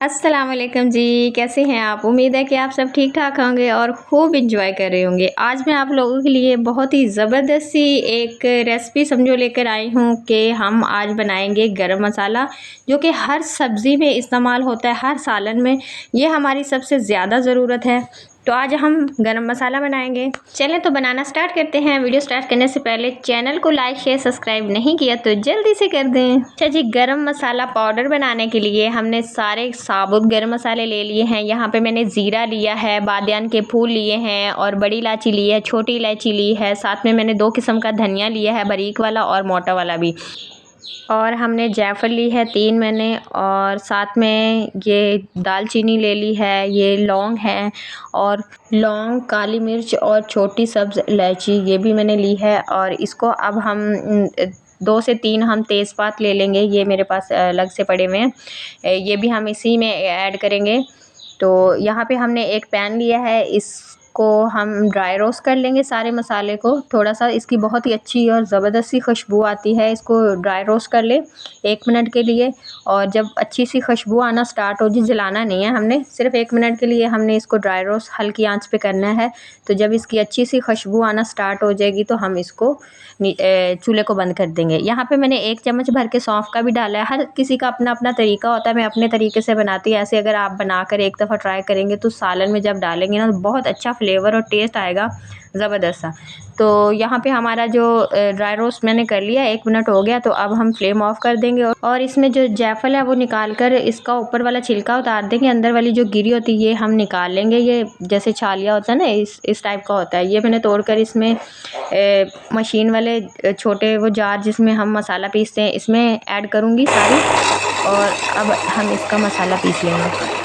अस्सलाम वालेकुम जी, कैसे हैं आप? उम्मीद है कि आप सब ठीक-ठाक होंगे और खूब एंजॉय कर रहे होंगे। आज मैं आप लोगों के लिए बहुत ही ज़बरदस्त सी एक रेसिपी समझो लेकर आई हूँ कि हम आज बनाएँगे गरम मसाला, जो कि हर सब्ज़ी में इस्तेमाल होता है, हर सालन में। ये हमारी सबसे ज़्यादा ज़रूरत है। तो आज हम गरम मसाला बनाएँगे। चलें तो बनाना स्टार्ट करते हैं। वीडियो स्टार्ट करने से पहले चैनल को लाइक, शेयर, सब्सक्राइब नहीं किया तो जल्दी से कर दें। अच्छा जी, गरम मसाला पाउडर बनाने के लिए हमने सारे साबुत गरम मसाले ले लिए हैं। यहाँ पे मैंने ज़ीरा लिया है, बादियान के फूल लिए हैं और बड़ी इलायची ली है, छोटी इलायची ली है। साथ में मैंने 2 किस्म का धनिया लिया है, बारीक वाला और मोटा वाला भी। और हमने जायफल ली है 3 मैंने, और साथ में ये दालचीनी ले ली है, ये लौंग है और लौंग, काली मिर्च और छोटी सब्ज़ इलायची ये भी मैंने ली है। और इसको अब हम 2 से 3 हम तेज़पात ले लेंगे, ये मेरे पास अलग से पड़े हुए हैं। ये भी हम इसी में ऐड करेंगे। तो यहाँ पे हमने एक पैन लिया है, इसको हम ड्राई रोस्ट कर लेंगे सारे मसाले को। थोड़ा-सा इसकी बहुत ही अच्छी और ज़बरदस्त सी खुशबू आती है, इसको ड्राई रोस्ट कर लें 1 मिनट के लिए। और जब अच्छी सी खुशबू आना स्टार्ट हो जाए, जलाना नहीं है हमने, सिर्फ़ 1 मिनट के लिए हमने इसको ड्राई रोस्ट हल्की आँच पे करना है। तो जब इसकी अच्छी सी खुशबू आना स्टार्ट हो जाएगी तो हम इसको चूल्हे को बंद कर देंगे। यहाँ पे मैंने 1 चम्मच भर के सौंफ का भी डाला है। हर किसी का अपना-अपना तरीका होता है, मैं अपने तरीके से बनाती हूँ। ऐसे अगर आप बनाकर एक दफ़ा ट्राई करेंगे तो सालन में जब डालेंगे ना तो बहुत अच्छा फ्लेवर और टेस्ट आएगा ज़बरदस्त सा। तो यहाँ पे हमारा जो ड्राई रोस्ट मैंने कर लिया, 1 मिनट हो गया, तो अब हम फ्लेम ऑफ कर देंगे और इसमें जो जायफल है वो निकाल कर इसका ऊपर वाला छिलका उतार देंगे। अंदर वाली जो गिरी होती है ये हम निकाल लेंगे। ये जैसे छालिया होता है ना, इस टाइप का होता है। ये मैंने तोड़ कर इसमें मशीन वाले छोटे वो जार जिसमें हम मसाला पीसते हैं, इसमें ऐड करूँगी सारी। और अब हम इसका मसाला पीस लेंगे।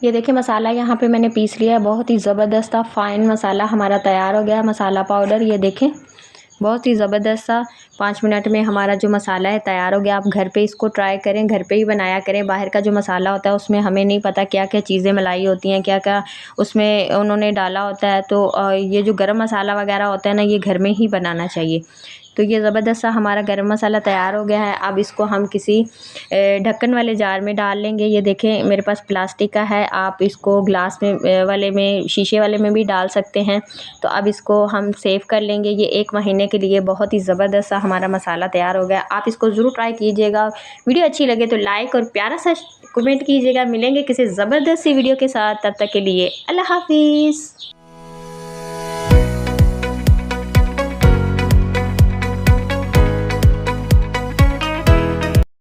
ये देखिए मसाला यहाँ पे मैंने पीस लिया है, बहुत ही ज़बरदस्त सा फ़ाइन मसाला हमारा तैयार हो गया है। मसाला पाउडर ये देखें, बहुत ही ज़बरदस्त सा 5 मिनट में हमारा जो मसाला है तैयार हो गया। आप घर पे इसको ट्राई करें, घर पे ही बनाया करें। बाहर का जो मसाला होता है उसमें हमें नहीं पता क्या-क्या चीज़ें मिलाई होती हैं, क्या-क्या उसमें उन्होंने डाला होता है। तो ये जो गरम मसाला वगैरह होता है ना, ये घर में ही बनाना चाहिए। तो ये ज़बरदस्त सा हमारा गरम मसाला तैयार हो गया है। अब इसको हम किसी ढक्कन वाले जार में डाल लेंगे। ये देखें मेरे पास प्लास्टिक का है, आप इसको ग्लास में वाले में, शीशे वाले में भी डाल सकते हैं। तो अब इसको हम सेव कर लेंगे। ये 1 महीने के लिए बहुत ही ज़बरदस्त सा हमारा मसाला तैयार हो गया। आप इसको ज़रूर ट्राई कीजिएगा। वीडियो अच्छी लगे तो लाइक और प्यारा सा कमेंट कीजिएगा। मिलेंगे किसी ज़बरदस्त सी वीडियो के साथ, तब तक के लिए अल्लाह हाफ़िज़।